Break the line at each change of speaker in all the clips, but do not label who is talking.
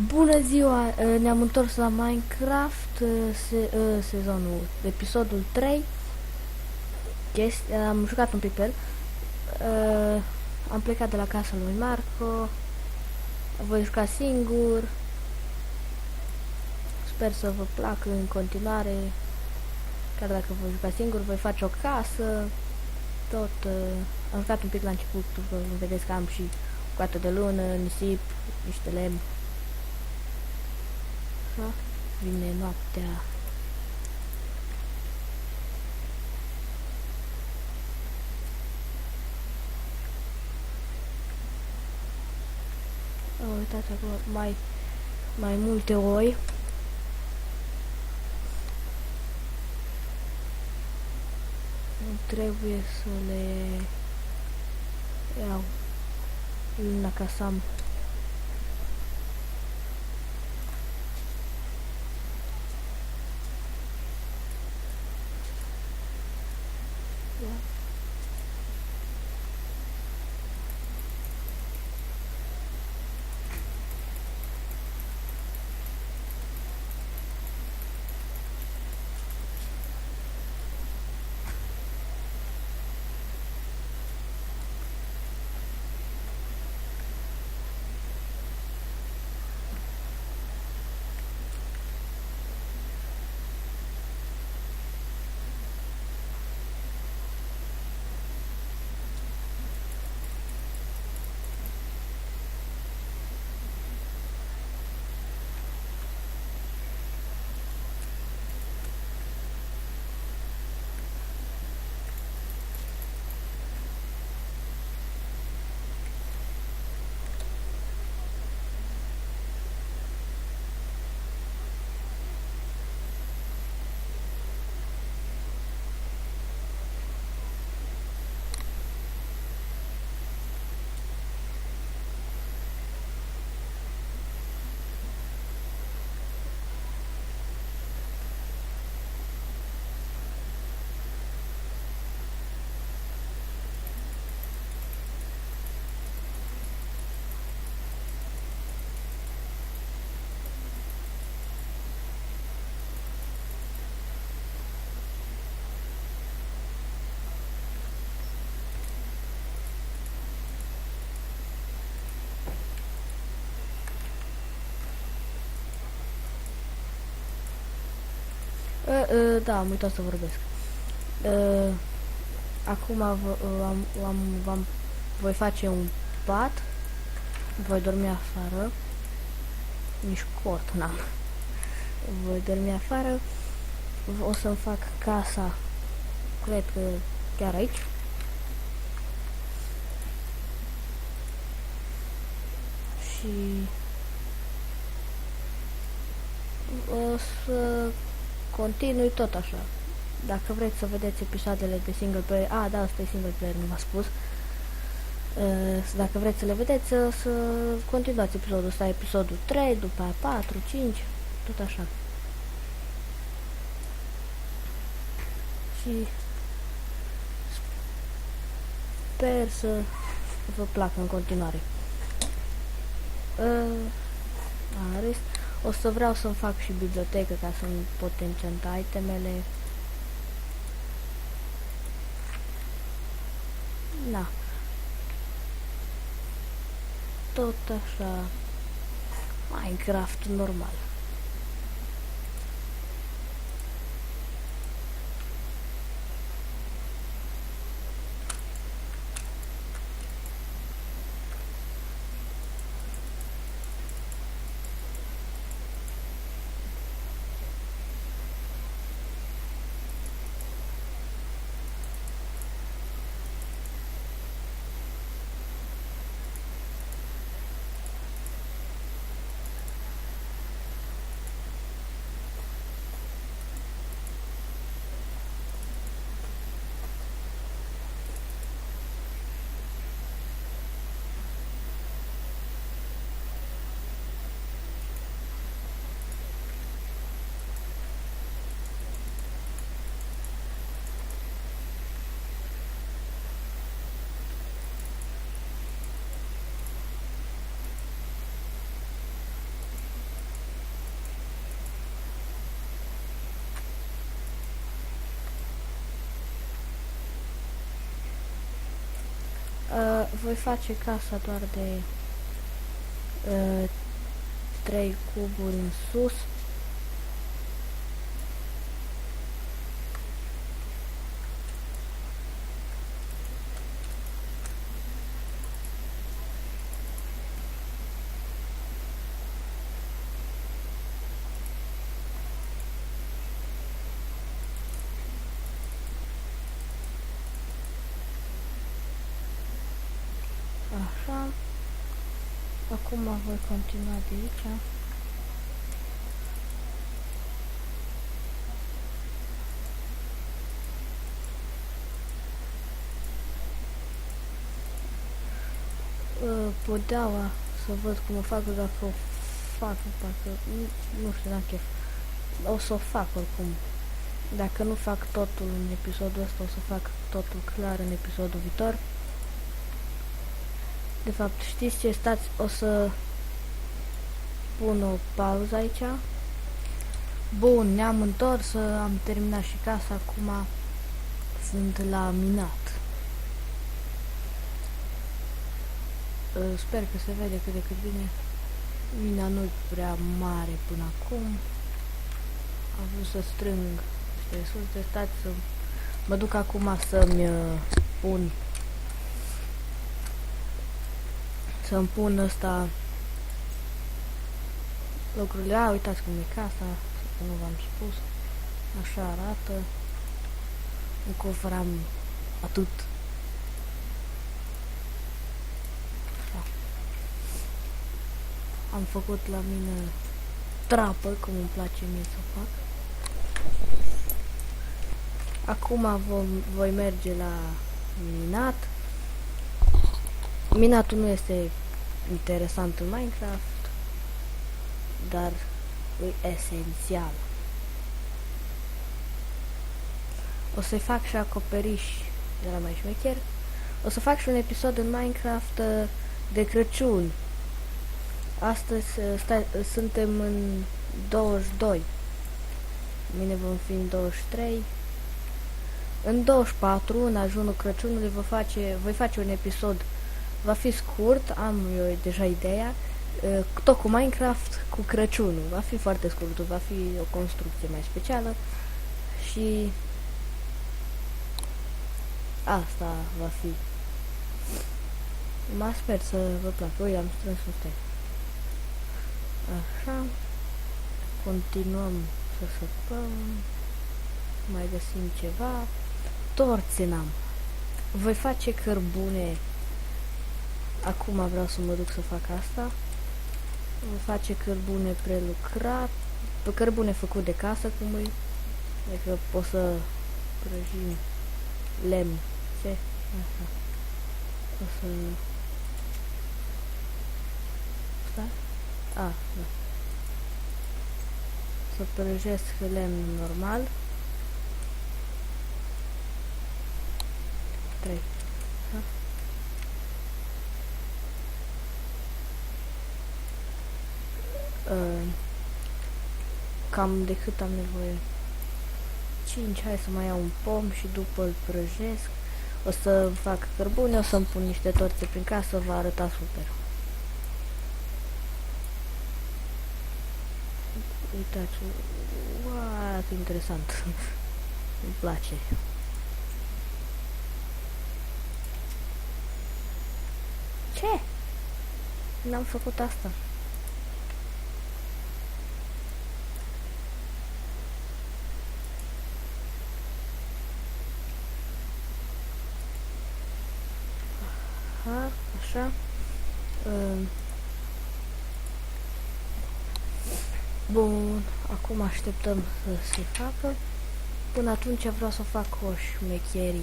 Bună ziua! Ne-am întors la Minecraft, sezonul, episodul 3. Am jucat un pic pe el. Am plecat de la casa lui Marco. Voi juca singur. Sper să vă placă în continuare. Chiar dacă voi juca singur, voi face o casă. Am jucat un pic la început, vedeți că am și coată de lună, nisip, niște lemn. Vine noaptea. Uitați acolo, mai multe oi. Trebuie să le iau una ca să am. Da, am uitat să vorbesc. Acum voi face un pat. Voi dormi afară. Nici cort n-am. Voi dormi afară. O să-mi fac casa. Cred că chiar aici. Și o să continui tot așa. Dacă vreți să vedeți episoadele de single player, da, asta e single player, nu v-a spus. Dacă vreți să le vedeți, să continuați episodul ăsta, episodul 3, după aia 4, 5, tot așa. Și sper să vă placă în continuare. Rest. O să vreau să-mi fac și bibliotecă ca să-mi pot enchanta itemele. Na. Tot așa. Minecraft normal. Voi face casa doar de 3 cuburi în sus. Așa. Acum voi continua de aici. Podeaua, să văd cum o fac, dacă o fac, parcă, nu știu, n-am chef. O să o fac oricum. Dacă nu fac totul în episodul ăsta, o să fac totul clar în episodul viitor. De fapt, știți ce? Stați, o să pun o pauză aici. Bun, ne-am întors, am terminat și casa, acum sunt la minat. Sper că se vede cât de cât bine. Mina nu-i prea mare până acum. Am vrut să strâng niște resurse. Stați să mă duc acum să-mi pun să-mi pun ăsta lucrurile. Uitați cum e casa, că nu v-am spus. Așa arată. În cofăr am atât. Așa. Am făcut la mine trapă, cum îmi place mie să fac. Acum voi merge la minat. Minatul nu este interesant în Minecraft, dar e esențial. O să-i fac și acoperiș de la mai șmecher. O să fac și un episod în Minecraft de Crăciun. Astăzi suntem în 22. Mine vom fi în 23. În 24, în ajunul Crăciunului, voi face un episod. Va fi scurt, am eu deja ideea, tot cu Minecraft, cu Crăciunul. Va fi foarte scurt, va fi o construcție mai specială și asta va fi. Mă sper să vă placă. Ui, am strâns un steak. Așa. Continuăm să săpăm. Mai găsim ceva. Torțe n-am. Voi face cărbune. Acum vreau să mă duc să fac asta. Voi face cărbune prelucrat. Cărbune făcut de casă, cum e. Adică pot să prăjim lemn. Ce? Așa. O să... Stai? A, da. Să prăjesc lemn normal. 3. Ha? Cam de cât am nevoie? 5, hai să mai iau un pom și după îl prăjesc. O să fac cărbune, o să-mi pun niște torțe prin casă, va arăta super. Uitați, arată interesant. Îmi place. Ce? N-am făcut asta. Așa. Bun, acum așteptăm să se facă. Până atunci vreau să fac o șmecherie.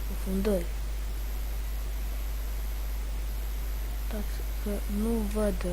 Scufundări. Uitați că nu văd.